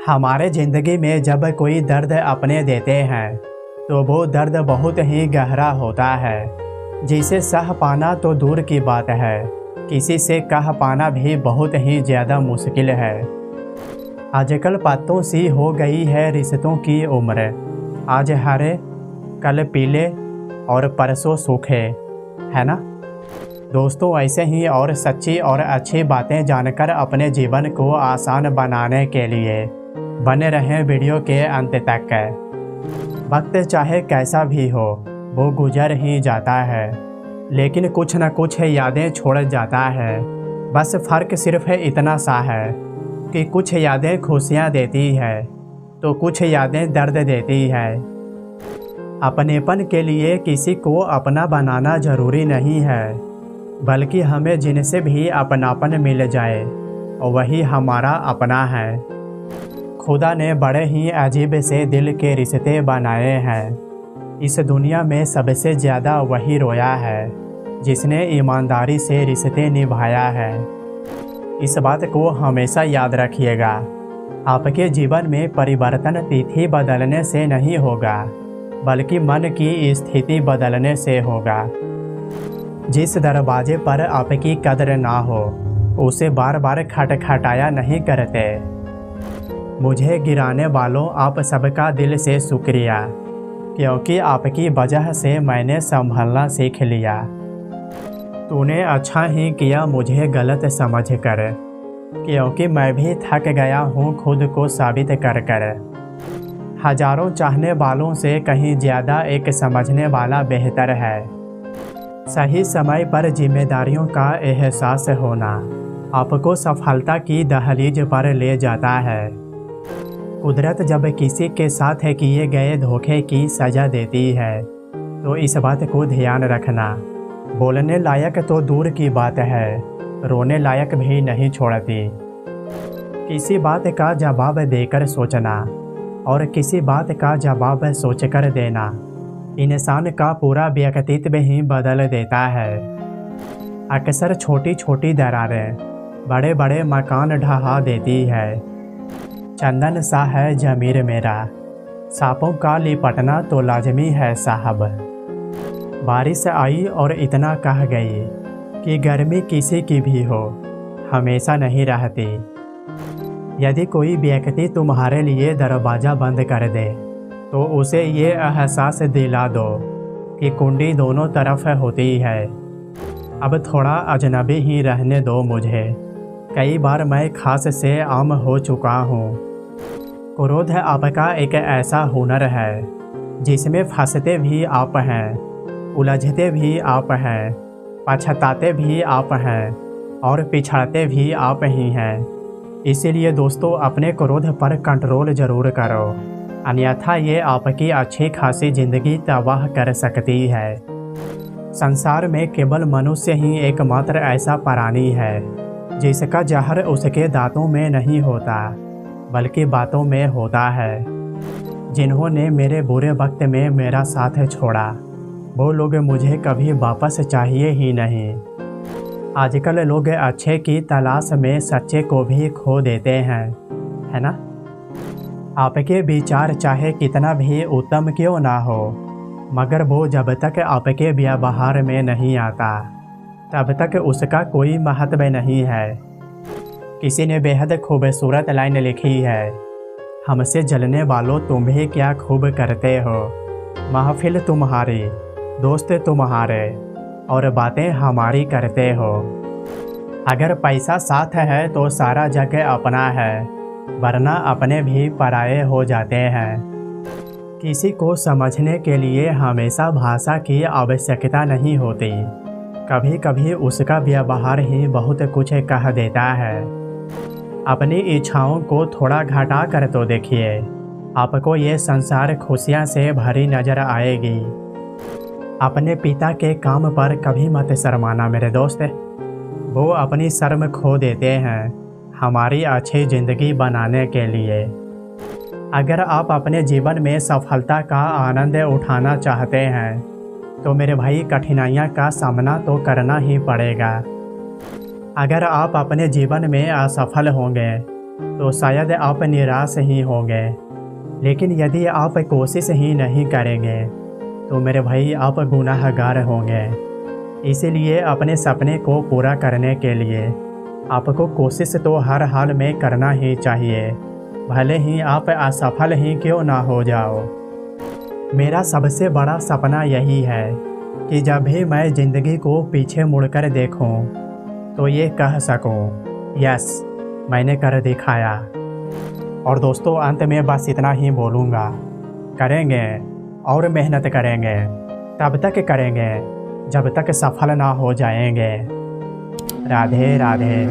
हमारे ज़िंदगी में जब कोई दर्द अपने देते हैं तो वो दर्द बहुत ही गहरा होता है, जिसे सह पाना तो दूर की बात है, किसी से कह पाना भी बहुत ही ज़्यादा मुश्किल है। आजकल पत्तों सी हो गई है रिश्तों की उम्र, आज हरे कल पीले और परसों सूखे, है ना दोस्तों। ऐसे ही और सच्ची और अच्छी बातें जानकर अपने जीवन को आसान बनाने के लिए बने रहें वीडियो के अंत तक। वक्त चाहे कैसा भी हो वो गुजर ही जाता है, लेकिन कुछ न कुछ यादें छोड़ जाता है। बस फ़र्क सिर्फ इतना सा है कि कुछ यादें खुशियाँ देती है तो कुछ यादें दर्द देती है। अपनेपन के लिए किसी को अपना बनाना ज़रूरी नहीं है, बल्कि हमें जिनसे भी अपनापन मिल जाए वही हमारा अपना है। खुदा ने बड़े ही अजीब से दिल के रिश्ते बनाए हैं। इस दुनिया में सबसे ज़्यादा वही रोया है जिसने ईमानदारी से रिश्ते निभाया है। इस बात को हमेशा याद रखिएगा। आपके जीवन में परिवर्तन तिथि बदलने से नहीं होगा, बल्कि मन की स्थिति बदलने से होगा। जिस दरवाजे पर आपकी कदर ना हो उसे बार बार खटखटाया नहीं करते। मुझे गिराने वालों आप सबका दिल से शुक्रिया, क्योंकि आपकी वजह से मैंने संभलना सीख लिया। तूने अच्छा ही किया मुझे गलत समझ कर, क्योंकि मैं भी थक गया हूँ खुद को साबित कर कर। हजारों चाहने वालों से कहीं ज़्यादा एक समझने वाला बेहतर है। सही समय पर जिम्मेदारियों का एहसास होना आपको सफलता की दहलीज पर ले जाता है। कुदरत जब किसी के साथ किए गए धोखे की सज़ा देती है तो इस बात को ध्यान रखना। बोलने लायक तो दूर की बात है, रोने लायक भी नहीं छोड़ती। किसी बात का जवाब देकर सोचना और किसी बात का जवाब सोचकर देना इंसान का पूरा व्यक्तित्व ही बदल देता है। अक्सर छोटी छोटी दरारें बड़े बड़े मकान ढहा देती है। चंदन सा है ज़मीर मेरा, सांपों का लिपटना तो लाजमी है साहब। बारिश आई और इतना कह गई कि गर्मी किसी की भी हो हमेशा नहीं रहती। यदि कोई व्यक्ति तुम्हारे लिए दरवाज़ा बंद कर दे तो उसे ये एहसास दिला दो कि कुंडी दोनों तरफ होती है। अब थोड़ा अजनबी ही रहने दो मुझे, कई बार मैं खास से आम हो चुका हूँ। क्रोध आपका एक ऐसा हुनर है जिसमें फंसते भी आप हैं, उलझते भी आप हैं, पछताते भी आप हैं और पिछड़ते भी आप ही हैं। इसीलिए दोस्तों अपने क्रोध पर कंट्रोल ज़रूर करो, अन्यथा ये आपकी अच्छी खासी ज़िंदगी तबाह कर सकती है। संसार में केवल मनुष्य ही एकमात्र ऐसा प्राणी है जिसका जहर उसके दांतों में नहीं होता बल्कि बातों में होता है। जिन्होंने मेरे बुरे वक्त में मेरा साथ छोड़ा वो लोग मुझे कभी वापस चाहिए ही नहीं। आजकल लोग अच्छे की तलाश में सच्चे को भी खो देते हैं, है ना। आपके विचार चाहे कितना भी उत्तम क्यों ना हो, मगर वो जब तक आपके व्यवहार में नहीं आता तब तक उसका कोई महत्व नहीं है। किसी ने बेहद खूबसूरत लाइन लिखी है, हमसे जलने वालों तुम भी क्या खूब करते हो। महफिल तुम्हारी, दोस्त तुम्हारे और बातें हमारी करते हो। अगर पैसा साथ है तो सारा जग अपना है, वरना अपने भी पराये हो जाते हैं। किसी को समझने के लिए हमेशा भाषा की आवश्यकता नहीं होती, कभी कभी उसका व्यवहार ही बहुत कुछ कह देता है। अपनी इच्छाओं को थोड़ा घटा कर तो देखिए, आपको ये संसार खुशियाँ से भरी नजर आएगी। अपने पिता के काम पर कभी मत शर्माना मेरे दोस्त, वो अपनी शर्म खो देते हैं हमारी अच्छी ज़िंदगी बनाने के लिए। अगर आप अपने जीवन में सफलता का आनंद उठाना चाहते हैं तो मेरे भाई कठिनाइयाँ का सामना तो करना ही पड़ेगा। अगर आप अपने जीवन में असफल होंगे तो शायद आप निराश ही होंगे। लेकिन यदि आप कोशिश ही नहीं करेंगे तो मेरे भाई आप गुनाहगार होंगे। इसीलिए अपने सपने को पूरा करने के लिए आपको कोशिश तो हर हाल में करना ही चाहिए, भले ही आप असफल ही क्यों ना हो जाओ। मेरा सबसे बड़ा सपना यही है कि जब भी मैं ज़िंदगी को पीछे मुड़कर देखूं तो ये कह सकूं, यस मैंने कर दिखाया। और दोस्तों अंत में बस इतना ही बोलूँगा, करेंगे और मेहनत करेंगे, तब तक करेंगे जब तक सफल ना हो जाएंगे। राधे राधे।